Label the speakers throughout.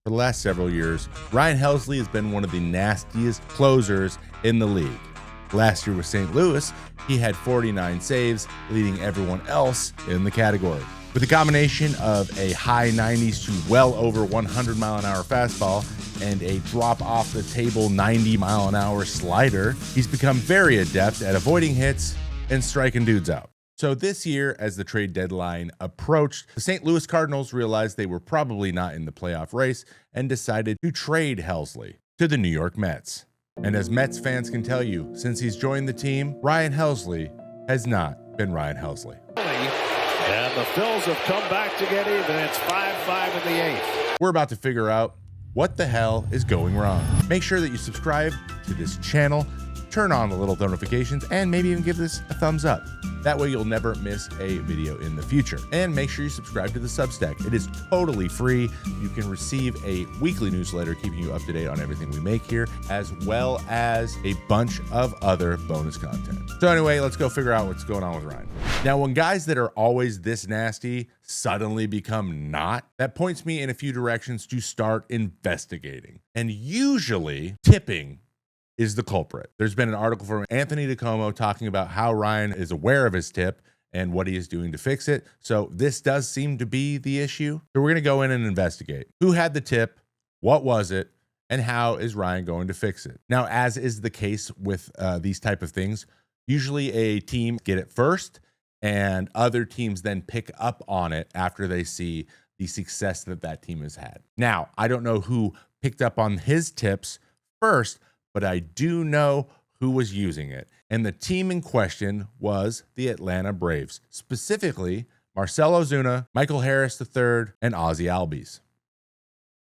Speaker 1: For the last several years, Ryan Helsley has been one of the nastiest closers in the league. Last year with St. Louis, he had 49 saves, leading everyone else in the category. With a combination of a high 90s to well over 100 mile an hour fastball and a drop off the table 90 mile an hour slider, he's become very adept at avoiding hits and striking dudes out. So this year, as the trade deadline approached, the St. Louis Cardinals realized they were probably not in the playoff race and decided to trade Helsley to the New York Mets. And as Mets fans can tell you, since he's joined the team, Ryan Helsley has not been Ryan Helsley.
Speaker 2: And the Phils have come back to get even. It's 5-5 in the eighth.
Speaker 1: We're about to figure out what the hell is going wrong. Make sure that you subscribe to this channel, turn on the little notifications, and maybe even give this a thumbs up. That way you'll never miss a video in the future. And make sure you subscribe to the Substack. It is totally free. You can receive a weekly newsletter keeping you up to date on everything we make here, as well as a bunch of other bonus content. So anyway, let's go figure out what's going on with Ryan. Now, when guys that are always this nasty suddenly become not, that points me in a few directions to start investigating. And usually tipping is the culprit. There's been an article from Anthony DiComo talking about how Ryan is aware of his tip and what he is doing to fix it. So this does seem to be the issue. So we're gonna go in and investigate. Who had the tip? What was it? And how is Ryan going to fix it? Now, as is the case with these type of things, usually a team get it first and other teams then pick up on it after they see the success that that team has had. Now, I don't know who picked up on his tips first, but I do know who was using it. And the team in question was the Atlanta Braves, specifically Marcell Ozuna, Michael Harris III, and Ozzie Albies.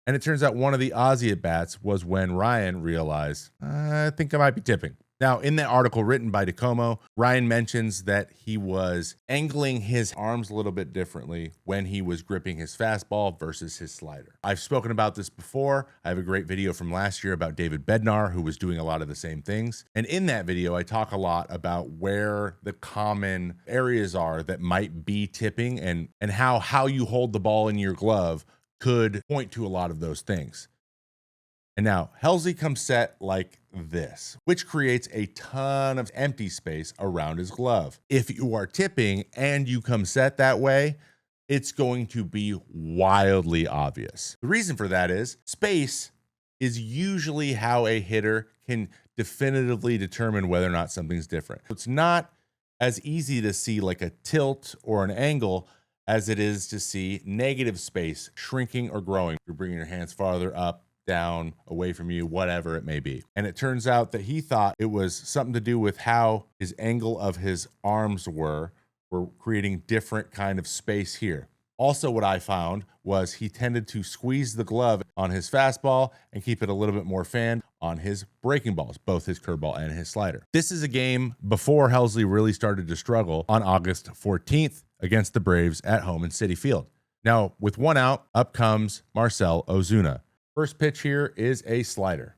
Speaker 1: And it turns out one of the Ozzie at-bats was when Ryan realized, I think I might be tipping. Now, in that article written by DiComo, Ryan mentions that he was angling his arms a little bit differently when he was gripping his fastball versus his slider. I've spoken about this before. I have a great video from last year about David Bednar, who was doing a lot of the same things. And in that video, I talk a lot about where the common areas are that might be tipping and how you hold the ball in your glove could point to a lot of those things. And now Helsley comes set like this, which creates a ton of empty space around his glove. If you are tipping and you come set that way, it's going to be wildly obvious. The reason for that is space is usually how a hitter can definitively determine whether or not something's different. It's not as easy to see like a tilt or an angle as it is to see negative space shrinking or growing. You're bringing your hands farther up, down, away from you, whatever it may be. And it turns out that he thought it was something to do with how his angle of his arms were creating different kind of space here. Also, what I found was he tended to squeeze the glove on his fastball and keep it a little bit more fanned on his breaking balls, both his curveball and his slider. This is a game before Helsley really started to struggle on August 14th against the Braves at home in Citi Field. Now, with one out, up comes Marcell Ozuna. First pitch here is a slider.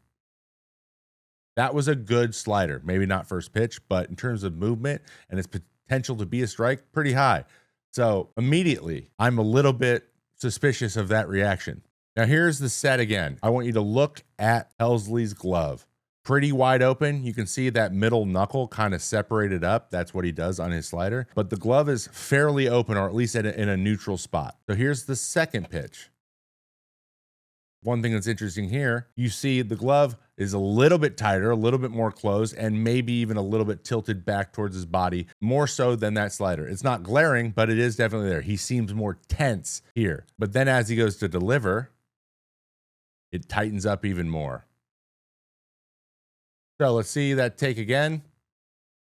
Speaker 1: That was a good slider. Maybe not first pitch, but in terms of movement and its potential to be a strike, pretty high. So immediately, I'm a little bit suspicious of that reaction. Now here's the set again. I want you to look at Helsley's glove. Pretty wide open. You can see that middle knuckle kind of separated up. That's what he does on his slider. But the glove is fairly open, or at least in a neutral spot. So here's the second pitch. One thing that's interesting here, you see the glove is a little bit tighter, a little bit more closed, and maybe even a little bit tilted back towards his body, more so than that slider. It's not glaring, but it is definitely there. He seems more tense here. But then as he goes to deliver, it tightens up even more. So let's see that take again.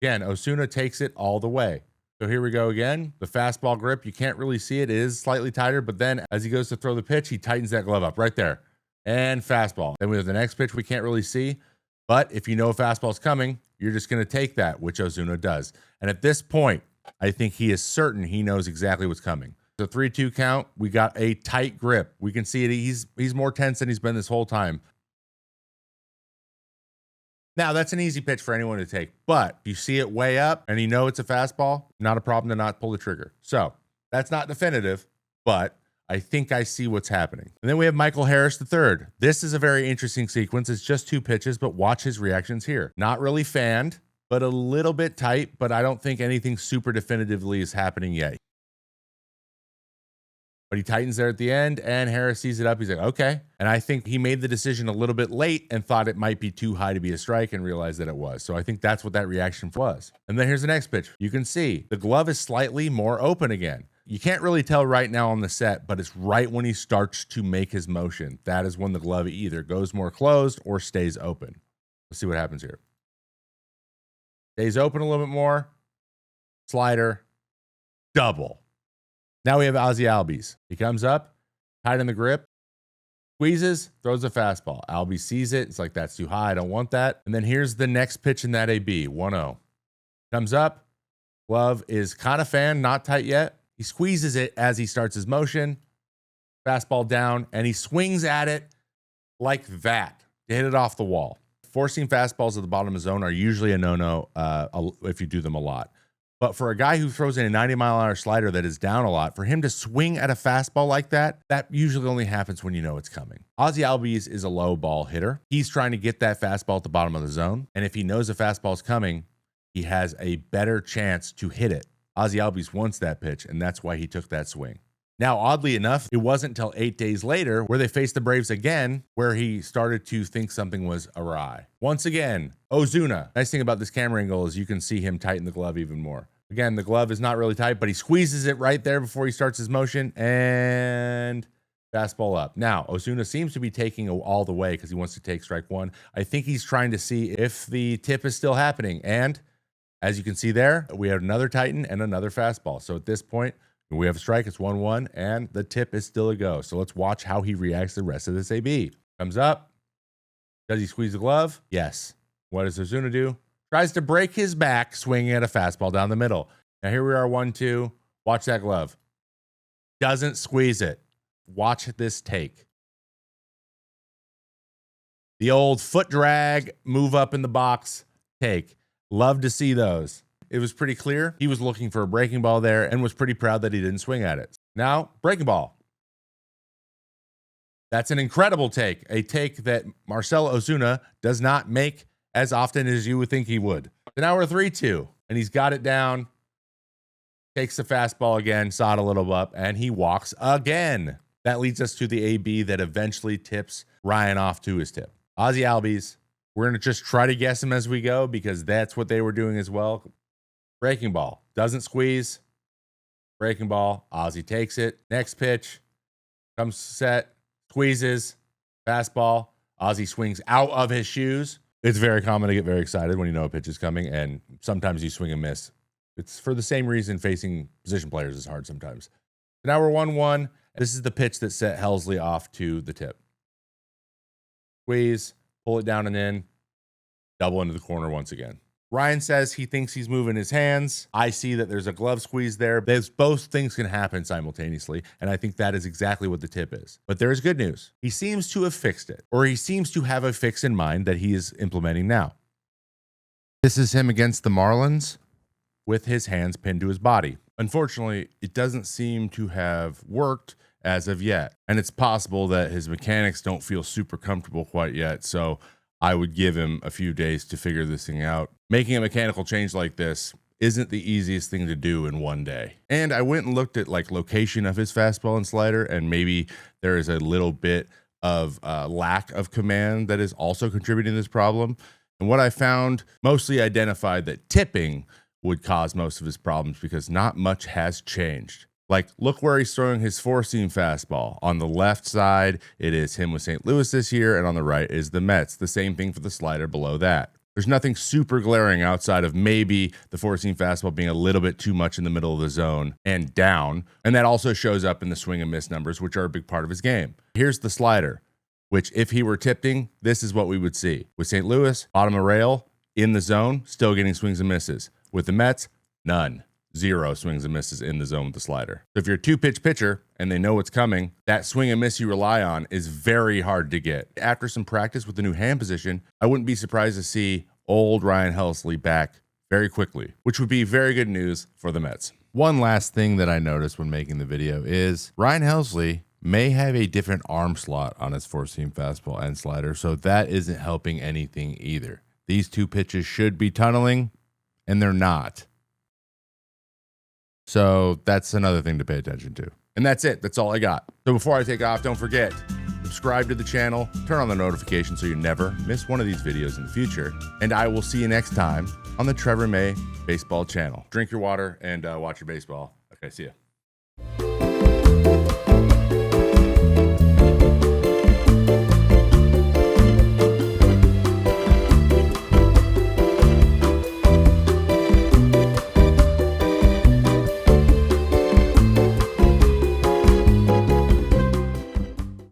Speaker 1: Again, Ozuna takes it all the way. So here we go again. The fastball grip, you can't really see it. It is slightly tighter, but then as he goes to throw the pitch, he tightens that glove up right there. And fastball. Then we have the next pitch we can't really see, but if you know a fastball's coming, you're just going to take that, which Ozuna does. And at this point, I think he is certain he knows exactly what's coming. The 3-2 count, we got a tight grip. We can see it. He's more tense than he's been this whole time. Now, that's an easy pitch for anyone to take, but if you see it way up and you know it's a fastball, not a problem to not pull the trigger. So that's not definitive, but I think I see what's happening. And then we have Michael Harris III. This is a very interesting sequence. It's just 2 pitches, but watch his reactions here. Not really fanned, but a little bit tight, but I don't think anything super definitively is happening yet. But he tightens there at the end, and Harris sees it up. He's like, okay. And I think he made the decision a little bit late and thought it might be too high to be a strike and realized that it was. So I think that's what that reaction was. And then here's the next pitch. You can see the glove is slightly more open again. You can't really tell right now on the set, but it's right when he starts to make his motion. That is when the glove either goes more closed or stays open. Let's see what happens here. Stays open a little bit more. Slider. Double. Now we have Ozzie Albies. He comes up, tight in the grip, squeezes, throws a fastball. Albies sees it. It's like, that's too high. I don't want that. And then here's the next pitch in that AB, 1-0. Comes up, glove is kind of fanned, not tight yet. He squeezes it as he starts his motion, fastball down, and he swings at it like that to hit it off the wall. Forcing fastballs at the bottom of the zone are usually a no-no if you do them a lot. But for a guy who throws in a 90-mile-an-hour slider that is down a lot, for him to swing at a fastball like that, that usually only happens when you know it's coming. Ozzie Albies is a low ball hitter. He's trying to get that fastball at the bottom of the zone. And if he knows a fastball is coming, he has a better chance to hit it. Ozzie Albies wants that pitch, and that's why he took that swing. Now, oddly enough, it wasn't until 8 days later where they faced the Braves again where he started to think something was awry. Once again, Ozuna. Nice thing about this camera angle is you can see him tighten the glove even more. Again, the glove is not really tight, but he squeezes it right there before he starts his motion, and fastball up. Now, Ozuna seems to be taking all the way because he wants to take strike 1. I think he's trying to see if the tip is still happening. And as you can see there, we have another tighten and another fastball. So at this point, we have a strike. It's 1-1, and the tip is still a go. So let's watch how he reacts the rest of this AB. Comes up. Does he squeeze the glove? Yes. What does Ozuna do? Tries to break his back, swinging at a fastball down the middle. Now here we are, 1-2. Watch that glove. Doesn't squeeze it. Watch this take. The old foot drag, move up in the box take. Love to see those. It was pretty clear. He was looking for a breaking ball there and was pretty proud that he didn't swing at it. Now, breaking ball. That's an incredible take. A take that Marcell Ozuna does not make as often as you would think he would. So now we're 3-2, and he's got it down. Takes the fastball again, sawed a little up, and he walks again. That leads us to the AB that eventually tips Ryan off to his tip. Ozzie Albies. We're going to just try to guess him as we go because that's what they were doing as well. Breaking ball. Doesn't squeeze. Breaking ball. Ozzie takes it. Next pitch. Comes set. Squeezes. Fastball. Ozzie swings out of his shoes. It's very common to get very excited when you know a pitch is coming, and sometimes you swing and miss. It's for the same reason facing position players is hard sometimes. So now we're 1-1. This is the pitch that set Helsley off to the tip. Squeeze, pull it down and in, double into the corner once again. Ryan says he thinks he's moving his hands. I see that there's a glove squeeze there. Both things can happen simultaneously, and I think that is exactly what the tip is. But there is good news. He seems to have fixed it, or he seems to have a fix in mind that he is implementing now. This is him against the Marlins with his hands pinned to his body. Unfortunately, it doesn't seem to have worked as of yet, and it's possible that his mechanics don't feel super comfortable quite yet, so I would give him a few days to figure this thing out. Making a mechanical change like this isn't the easiest thing to do in one day. And I went and looked at like location of his fastball and slider, and maybe there is a little bit of lack of command that is also contributing to this problem. And what I found mostly identified that tipping would cause most of his problems because not much has changed. Like, look where he's throwing his four-seam fastball. On the left side, it is him with St. Louis this year, and on the right is the Mets. The same thing for the slider below that. There's nothing super glaring outside of maybe the four-seam fastball being a little bit too much in the middle of the zone and down, and that also shows up in the swing and miss numbers, which are a big part of his game. Here's the slider, which if he were tipping, this is what we would see. With St. Louis, bottom of rail, in the zone, still getting swings and misses. With the Mets, none. 0 swings and misses in the zone with the slider. So if you're a two-pitch pitcher and they know what's coming, that swing and miss you rely on is very hard to get. After some practice with the new hand position, I wouldn't be surprised to see old Ryan Helsley back very quickly, which would be very good news for the Mets. One last thing that I noticed when making the video is Ryan Helsley may have a different arm slot on his four-seam fastball and slider, so that isn't helping anything either. These two pitches should be tunneling, and they're not. So that's another thing to pay attention to. And that's it. That's all I got. So before I take off, don't forget, subscribe to the channel, turn on the notifications so you never miss one of these videos in the future. And I will see you next time on the Trevor May Baseball channel. Drink your water and watch your baseball. Okay, see ya.